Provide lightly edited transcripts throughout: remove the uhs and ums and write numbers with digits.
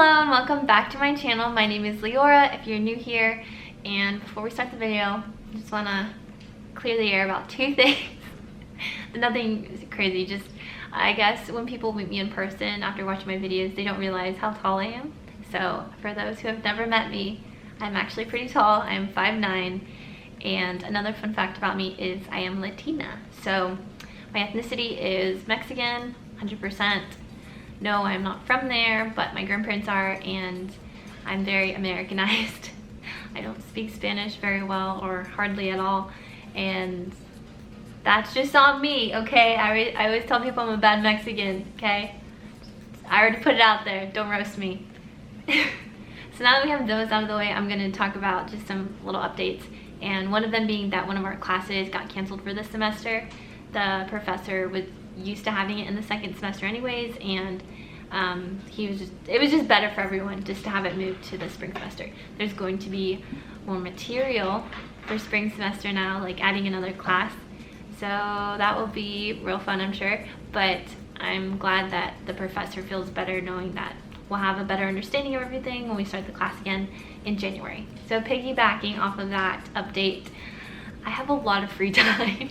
Hello and welcome back to my channel. My name is Leora if you're new here, and before we start the video, I just want to clear the air about two things. Nothing crazy, just I guess when people meet me in person after watching my videos, they don't realize how tall I am. So for those who have never met me, I'm actually pretty tall. I'm 5'9", and another fun fact about me is I am Latina. So my ethnicity is Mexican, 100%. No, I'm not from there, but my grandparents are, and I'm very Americanized. I don't speak Spanish very well or hardly at all, and that's just on me, okay? I always tell people I'm a bad Mexican, okay? I already put it out there, don't roast me. So now that we have those out of the way, I'm going to talk about just some little updates, and one of them being that one of our classes got canceled for this semester. The professor was used to having it in the second semester anyways, and it was just better for everyone just to have it moved to the spring semester. There's going to be more material for spring semester now, like adding another class, so that will be real fun, I'm sure. But I'm glad that the professor feels better knowing that we'll have a better understanding of everything when we start the class again in January. So piggybacking off of that update, I have a lot of free time.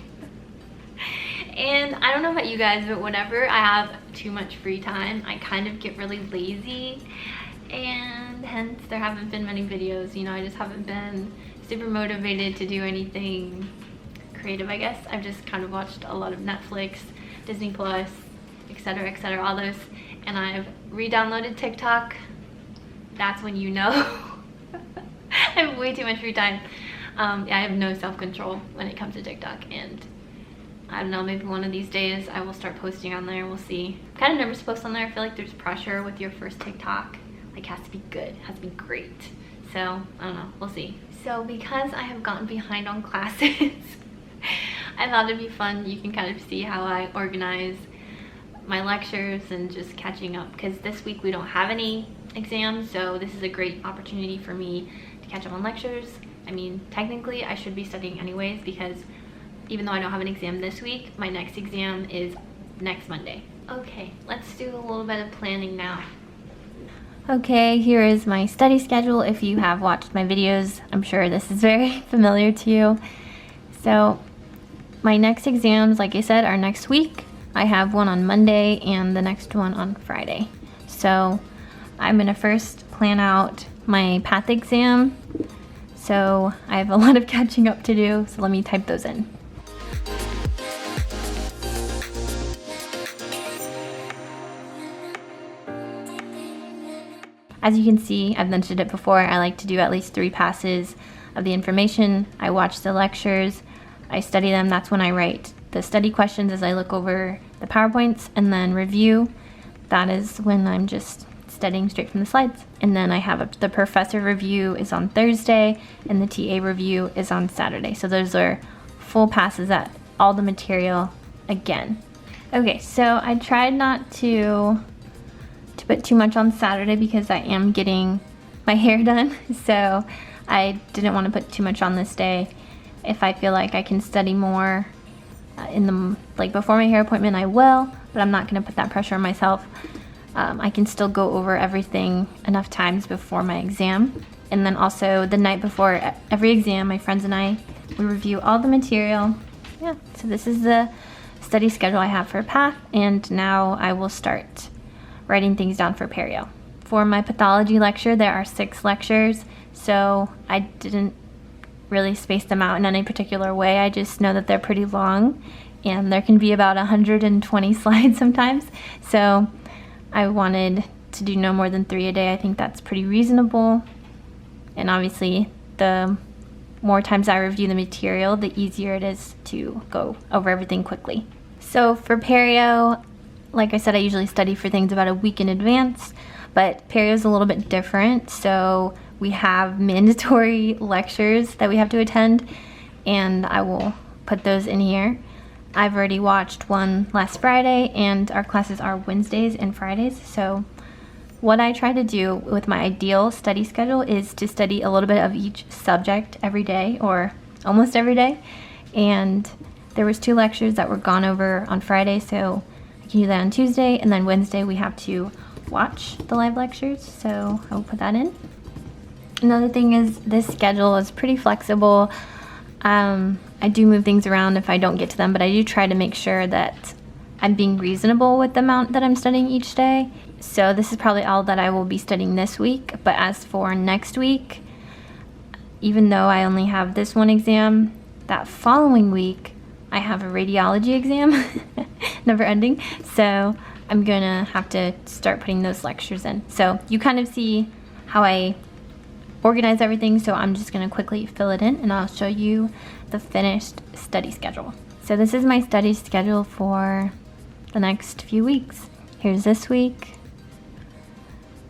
And I don't know about you guys, but whenever I have too much free time, I kind of get really lazy, and hence there haven't been many videos. You know, I just haven't been super motivated to do anything creative, I guess. I've just kind of watched a lot of Netflix, Disney Plus, etc., all those, and I've re-downloaded TikTok. That's when you know I have way too much free time. Yeah, I have no self-control when it comes to TikTok, and I don't know, maybe one of these days I will start posting on there. We'll see. I'm kind of nervous to post on there. I feel like there's pressure with your first TikTok. Like, it has to be good, it has to be great. So, I don't know, we'll see. So, because I have gotten behind on classes, I thought it'd be fun. You can kind of see how I organize my lectures and just catching up. Because this week we don't have any exams, so this is a great opportunity for me to catch up on lectures. I mean, technically I should be studying anyways, because even though I don't have an exam this week, my next exam is next Monday. Okay, let's do a little bit of planning now. Okay, here is my study schedule. If you have watched my videos, I'm sure this is very familiar to you. So my next exams, like I said, are next week. I have one on Monday and the next one on Friday. So I'm gonna first plan out my path exam. So I have a lot of catching up to do, so let me type those in. As you can see, I've mentioned it before, I like to do at least 3 passes of the information. I watch the lectures, I study them. That's when I write the study questions as I look over the PowerPoints, and then review. That is when I'm just studying straight from the slides. And then I have the professor review is on Thursday, and the TA review is on Saturday. So those are full passes at all the material again. Okay, so I tried not to put too much on Saturday because I am getting my hair done, so I didn't want to put too much on this day. If I feel like I can study more before my hair appointment, I will, but I'm not going to put that pressure on myself. I can still go over everything enough times before my exam, and then also the night before every exam, my friends and I, we review all the material. Yeah, so this is the study schedule I have for PATH, and now I will start writing things down for perio. For my pathology lecture, there are 6 lectures, so I didn't really space them out in any particular way. I just know that they're pretty long, and there can be about 120 slides sometimes, so I wanted to do no more than 3 a day. I think that's pretty reasonable, and obviously the more times I review the material, the easier it is to go over everything quickly. So for perio, like I said, I usually study for things about a week in advance, but perio is a little bit different. So we have mandatory lectures that we have to attend, and I will put those in here. I've already watched one last Friday, and our classes are Wednesdays and Fridays. So what I try to do with my ideal study schedule is to study a little bit of each subject every day, or almost every day. And there was 2 lectures that were gone over on Friday, so I can do that on Tuesday, and then Wednesday we have to watch the live lectures, so I will put that in. Another thing is this schedule is pretty flexible. I do move things around if I don't get to them, but I do try to make sure that I'm being reasonable with the amount that I'm studying each day. So this is probably all that I will be studying this week, but as for next week, even though I only have this one exam, that following week I have a radiology exam, never ending, so I'm gonna have to start putting those lectures in. So you kind of see how I organize everything, so I'm just gonna quickly fill it in and I'll show you the finished study schedule. So this is my study schedule for the next few weeks. Here's this week,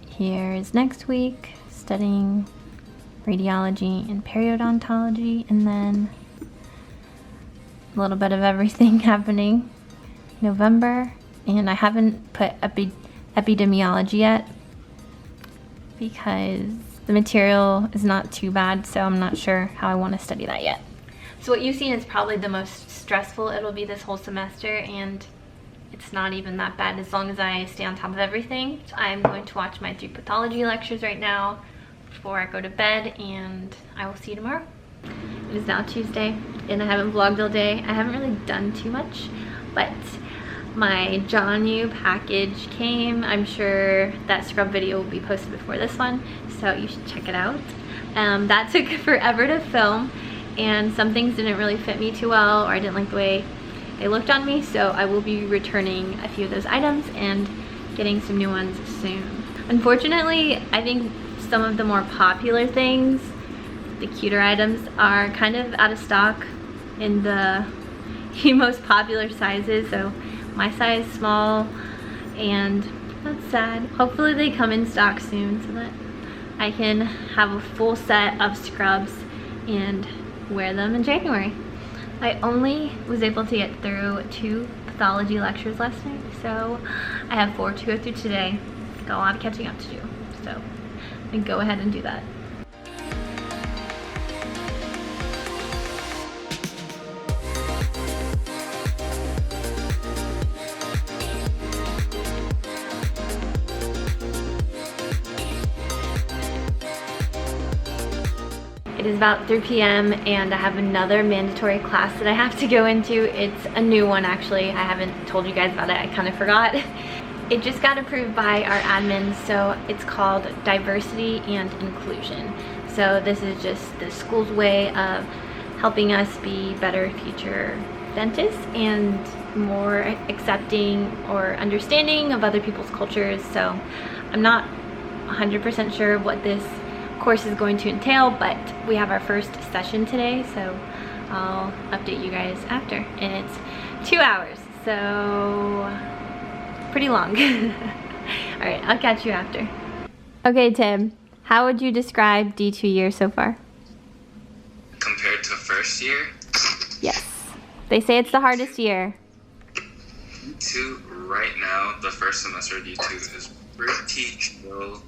here's next week, studying radiology and periodontology, and then a little bit of everything happening November. And I haven't put epidemiology yet because the material is not too bad, so I'm not sure how I want to study that yet. So what you've seen is probably the most stressful it'll be this whole semester, and it's not even that bad as long as I stay on top of everything. So I'm going to watch my 3 pathology lectures right now before I go to bed, and I will see you tomorrow. It is now Tuesday, and I haven't vlogged all day. I haven't really done too much, but my JONU package came. I'm sure that scrub video will be posted before this one, so you should check it out. That took forever to film, and some things didn't really fit me too well, or I didn't like the way they looked on me, so I will be returning a few of those items and getting some new ones soon. Unfortunately, I think some of the more popular things, the cuter items, are kind of out of stock in the most popular sizes, so my size is small, and that's sad. Hopefully they come in stock soon so that I can have a full set of scrubs and wear them in January. I only was able to get through 2 pathology lectures last night, so I have 4 to go through today. Got a lot of catching up to do, so I can go ahead and do that. It is about 3 p.m. and I have another mandatory class that I have to go into. It's a new one actually. I haven't told you guys about it. I kind of forgot. It just got approved by our admin, so it's called Diversity and Inclusion. So this is just the school's way of helping us be better future dentists and more accepting or understanding of other people's cultures. So I'm not 100% sure what this course is going to entail, but we have our first session today, so I'll update you guys after. And it's 2 hours, so pretty long. All right, I'll catch you after. Okay, Tim, how would you describe D2 year so far? Compared to first year? Yes. They say it's the hardest year. D2, right now, the first semester of D2 is pretty chill.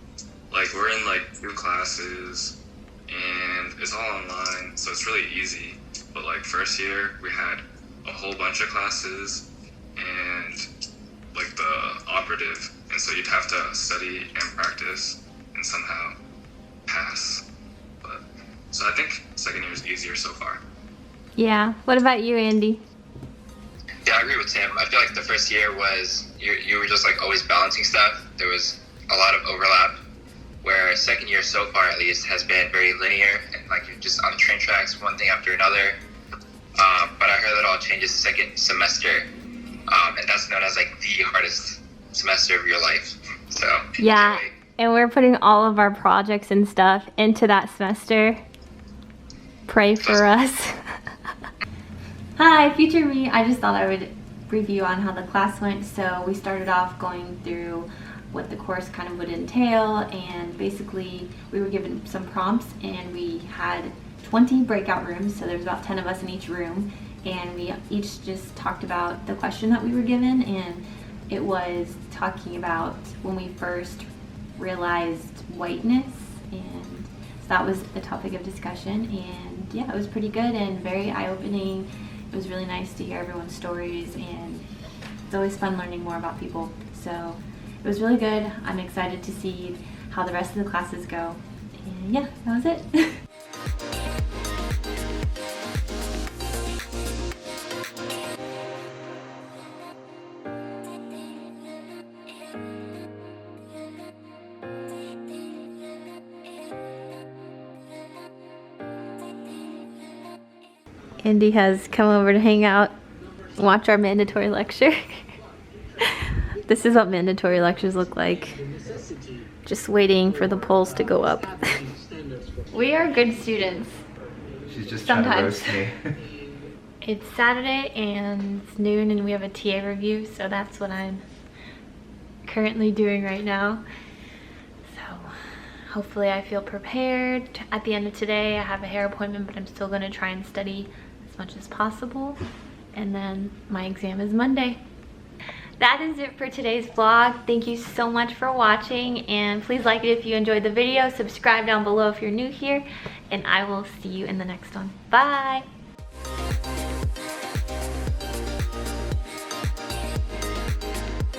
Like, we're in like 2 classes and it's all online, so it's really easy. But like first year, we had a whole bunch of classes and like the operative, and so you'd have to study and practice and somehow pass. But so I think second year is easier so far. Yeah. What about you, Andy? Yeah, I agree with Sam. I feel like the first year was you were just like always balancing stuff. There was a lot of overlap. Where second year so far at least has been very linear and like you're just on train tracks, one thing after another. But I heard that all changes second semester, and that's known as like the hardest semester of your life. So yeah, and we're putting all of our projects and stuff into that semester. Pray for us. Hi, future me. I just thought I would review on how the class went. So we started off going through what the course kind of would entail, and basically we were given some prompts and we had 20 breakout rooms, so there's about 10 of us in each room, and we each just talked about the question that we were given, and it was talking about when we first realized whiteness, and so that was the topic of discussion. And yeah, it was pretty good and very eye-opening. It was really nice to hear everyone's stories, and it's always fun learning more about people. So it was really good. I'm excited to see how the rest of the classes go. And yeah, that was it. Andy has come over to hang out, watch our mandatory lecture. This is what mandatory lectures look like. Just waiting for the polls to go up. We are good students. She's just Sometimes. trying to roast me. It's Saturday and it's noon and we have a TA review, so that's what I'm currently doing right now. So hopefully I feel prepared. At the end of today I have a hair appointment, but I'm still going to try and study as much as possible. And then my exam is Monday. That is it for today's vlog. Thank you so much for watching, and please like it if you enjoyed the video. Subscribe down below if you're new here, and I will see you in the next one. Bye!